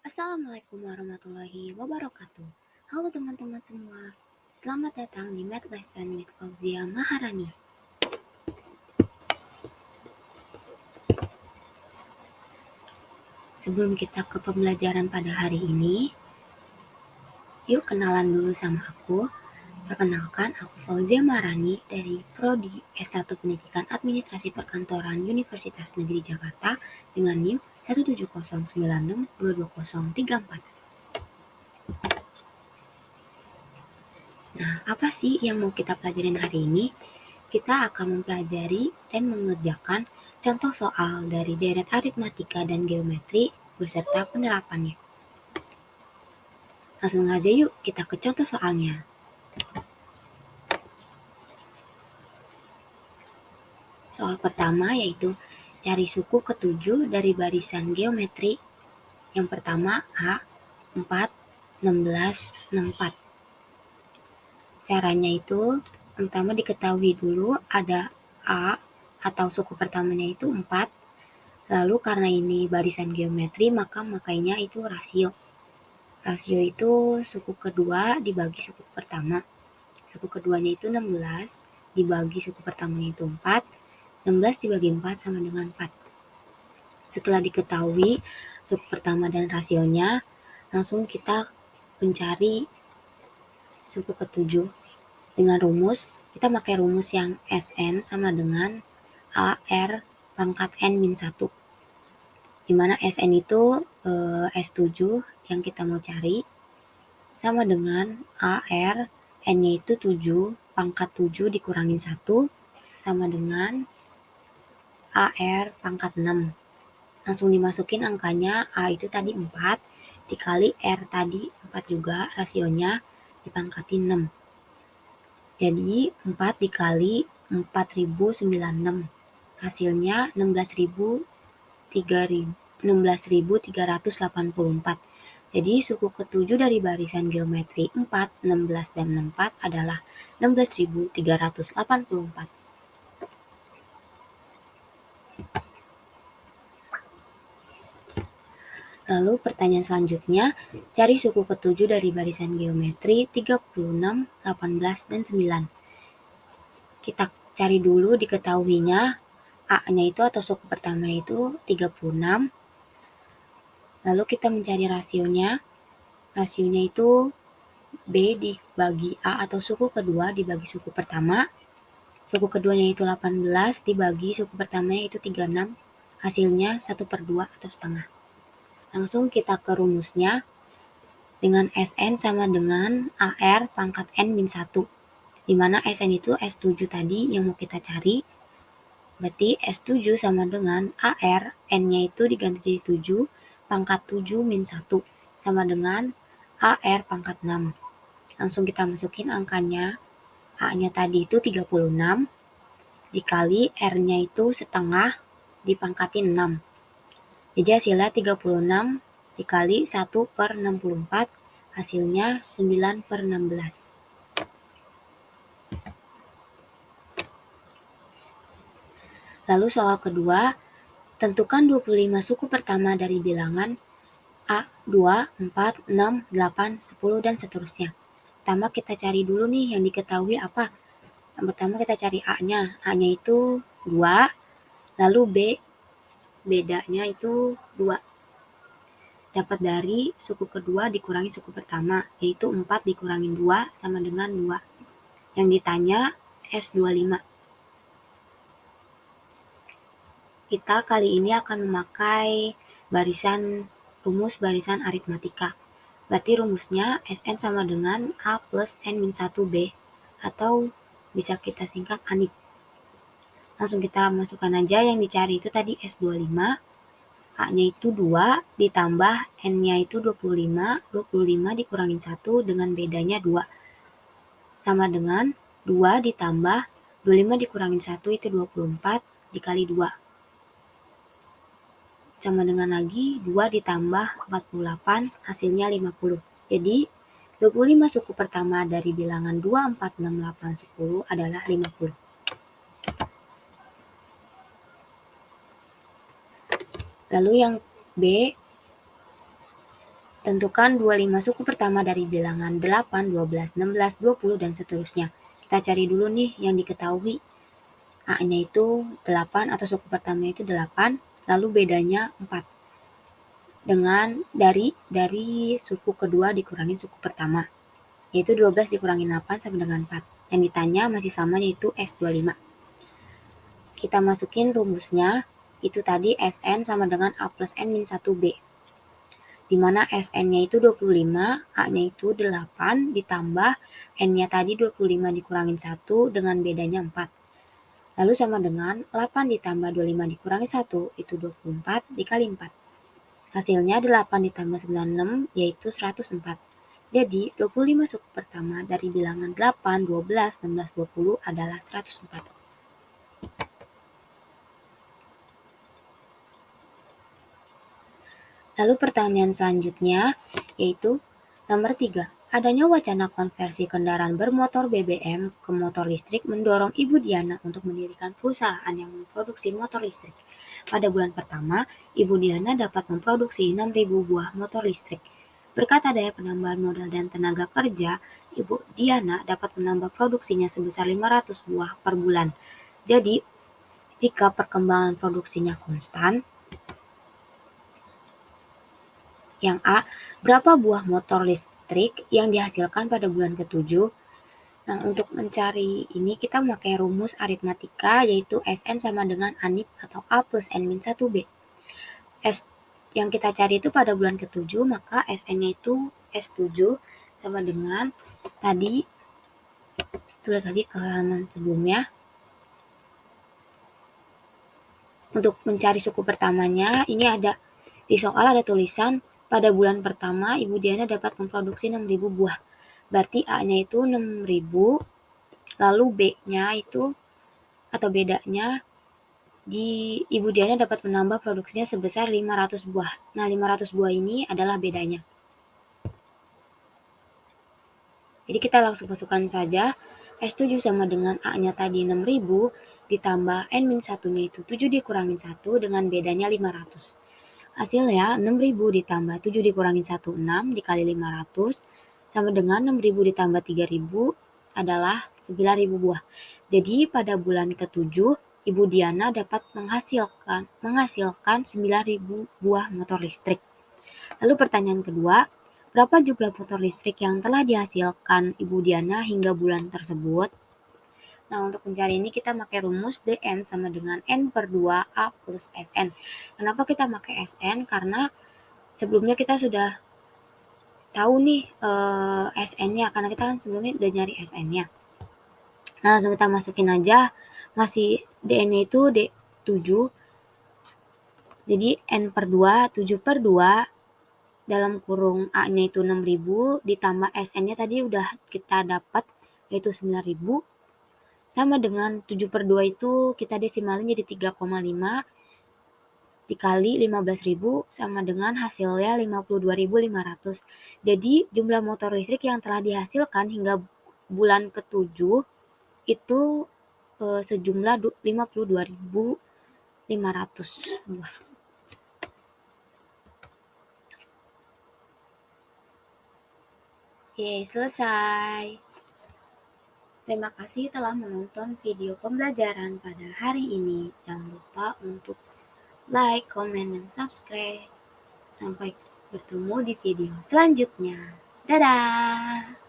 Assalamualaikum warahmatullahi wabarakatuh. Halo teman-teman semua, selamat datang di Math Lesson with Fauzia Maharani. Sebelum kita ke pembelajaran pada hari ini, yuk kenalan dulu sama aku. Perkenalkan, aku Fauzia Maharani dari Prodi S1 Pendidikan Administrasi Perkantoran Universitas Negeri Jakarta dengan NIM 17096222034. Nah, apa sih yang mau kita pelajarin hari ini? Kita akan mempelajari dan mengerjakan contoh soal dari deret aritmatika dan geometri beserta penerapannya. Langsung aja yuk kita ke contoh soalnya. Soal pertama yaitu cari suku ketujuh dari barisan geometri. Yang pertama A, 4, 16, 64. Caranya itu pertama diketahui dulu ada A atau suku pertamanya itu 4. Lalu karena ini barisan geometri maka makainya itu rasio. Rasio itu suku kedua dibagi suku pertama. Suku keduanya itu 16 dibagi suku pertamanya itu 4. 16 dibagi 4 sama dengan 4. Setelah diketahui suku pertama dan rasionya, langsung kita mencari suku ketujuh. Dengan rumus, kita pakai rumus yang Sn sama dengan AR pangkat N min 1. Dimana Sn itu S7 yang kita mau cari sama dengan AR, N-nya itu 7, pangkat 7 dikurangin 1 sama dengan AR pangkat 6. Langsung dimasukin angkanya, A itu tadi 4, dikali R tadi 4 juga, rasionya dipangkatin 6. Jadi 4 dikali 4096, hasilnya 16.384. Jadi suku ketujuh dari barisan geometri 4, 16, dan 64 adalah 16.384. Lalu pertanyaan selanjutnya, cari suku ketujuh dari barisan geometri 36, 18, dan 9. Kita cari dulu diketahuinya, A-nya itu atau suku pertama itu 36. Lalu kita mencari rasionya. Rasionya itu B dibagi A atau suku kedua dibagi suku pertama. Suku keduanya itu 18 dibagi suku pertamanya itu 36. Hasilnya 1/2 atau setengah. Langsung kita ke rumusnya. Dengan Sn sama dengan AR pangkat N min 1. Dimana Sn itu S7 tadi yang mau kita cari. Berarti S7 sama dengan AR, N-nya itu diganti jadi 7, pangkat 7 min 1. Sama dengan AR pangkat 6. Langsung kita masukin angkanya. A-nya tadi itu 36, dikali R-nya itu setengah, dipangkatin 6. Jadi hasilnya 36 dikali 1/64, hasilnya 9/16. Lalu soal kedua, tentukan 25 suku pertama dari bilangan A, 2, 4, 6, 8, 10, dan seterusnya. Pertama kita cari dulu nih yang diketahui apa. Yang pertama kita cari A-nya. A-nya itu 2, lalu B, bedanya itu 2. Dapat dari suku kedua dikurangi suku pertama, yaitu 4 dikurangin 2 sama dengan 2. Yang ditanya S25. Kita kali ini akan memakai rumus barisan aritmatika. Berarti rumusnya Sn sama dengan A plus N min 1B, atau bisa kita singkat ANIB. Langsung kita masukkan aja yang dicari itu tadi S25. A-nya itu 2 ditambah N-nya itu 25. 25 dikurangin 1 dengan bedanya 2. Sama dengan 2 ditambah 25 dikurangin 1 itu 24 dikali 2. Sama dengan lagi 2 ditambah 48 hasilnya 50. Jadi 25 suku pertama dari bilangan 2, 4, 6, 8, 10 adalah 50. Lalu yang B, Tentukan 25 suku pertama dari bilangan 8, 12, 16, 20, dan seterusnya. Kita cari dulu nih yang diketahui. A-nya itu 8 atau suku pertama itu 8, lalu bedanya 4. Dengan dari suku kedua dikurangin suku pertama, yaitu 12 dikurangin 8 sama dengan 4. Yang ditanya masih sama, yaitu S25. Kita masukin rumusnya, itu tadi Sn sama dengan A plus N min 1B. Di mana Sn-nya itu 25, A-nya itu 8, ditambah N-nya tadi 25 dikurangin 1 dengan bedanya 4. Lalu sama dengan 8 ditambah 25 dikurangi 1, itu 24 dikali 4. Hasilnya 8 ditambah 96, yaitu 104. Jadi 25 suku pertama dari bilangan 8, 12, 16, 20 adalah 104. Lalu pertanyaan selanjutnya yaitu nomor 3. Adanya wacana konversi kendaraan bermotor BBM ke motor listrik mendorong Ibu Diana untuk mendirikan perusahaan yang memproduksi motor listrik. Pada bulan pertama, Ibu Diana dapat memproduksi 6.000 buah motor listrik. Berkat adanya penambahan modal dan tenaga kerja, Ibu Diana dapat menambah produksinya sebesar 500 buah per bulan. Jadi, jika perkembangan produksinya konstan, yang A, berapa buah motor listrik yang dihasilkan pada bulan ke-7? Nah, untuk mencari ini kita memakai rumus aritmatika, yaitu Sn sama dengan ANIP atau A plus N min 1B. S yang kita cari itu pada bulan ke-7, maka Sn-nya itu S7 sama dengan tadi, tulis lagi ke halaman sebelumnya. Untuk mencari suku pertamanya, ini ada di soal ada tulisan pada bulan pertama Ibu Diana dapat memproduksi 6.000 buah. Berarti A-nya itu 6.000, lalu B-nya itu atau bedanya di Ibu Diana dapat menambah produksinya sebesar 500 buah. Nah, 500 buah ini adalah bedanya. Jadi kita langsung masukkan saja S7 sama dengan A-nya tadi 6.000 ditambah N-1-nya itu 7 dikurangin 1 dengan bedanya 500. Hasilnya 6.000 ditambah 7 dikurangin 1, 6 dikali 500 sama dengan 6.000 ditambah 3.000 adalah 9.000 buah. Jadi pada bulan ke-7 Ibu Diana dapat menghasilkan 9.000 buah motor listrik. Lalu pertanyaan kedua, berapa jumlah motor listrik yang telah dihasilkan Ibu Diana hingga bulan tersebut? Nah, untuk mencari ini kita pakai rumus Dn sama dengan N per 2 A plus Sn. Kenapa kita pakai Sn? Karena sebelumnya kita sudah tahu nih Sn-nya, karena kita kan sebelumnya udah nyari Sn-nya. Nah, langsung kita masukin aja, masih Dn-nya itu D7, jadi N per 2, 7 per 2, dalam kurung A-nya itu 6.000, ditambah Sn-nya tadi udah kita dapat, yaitu 9.000, sama dengan 7 per 2 itu kita desimalin jadi 3,5 dikali 15.000 sama dengan hasilnya 52.500. Jadi jumlah motor listrik yang telah dihasilkan hingga bulan ke-7 itu sejumlah 52.500 buah. Oke, selesai. Terima kasih telah menonton video pembelajaran pada hari ini. Jangan lupa untuk like, comment, dan subscribe. Sampai bertemu di video selanjutnya. Dadah!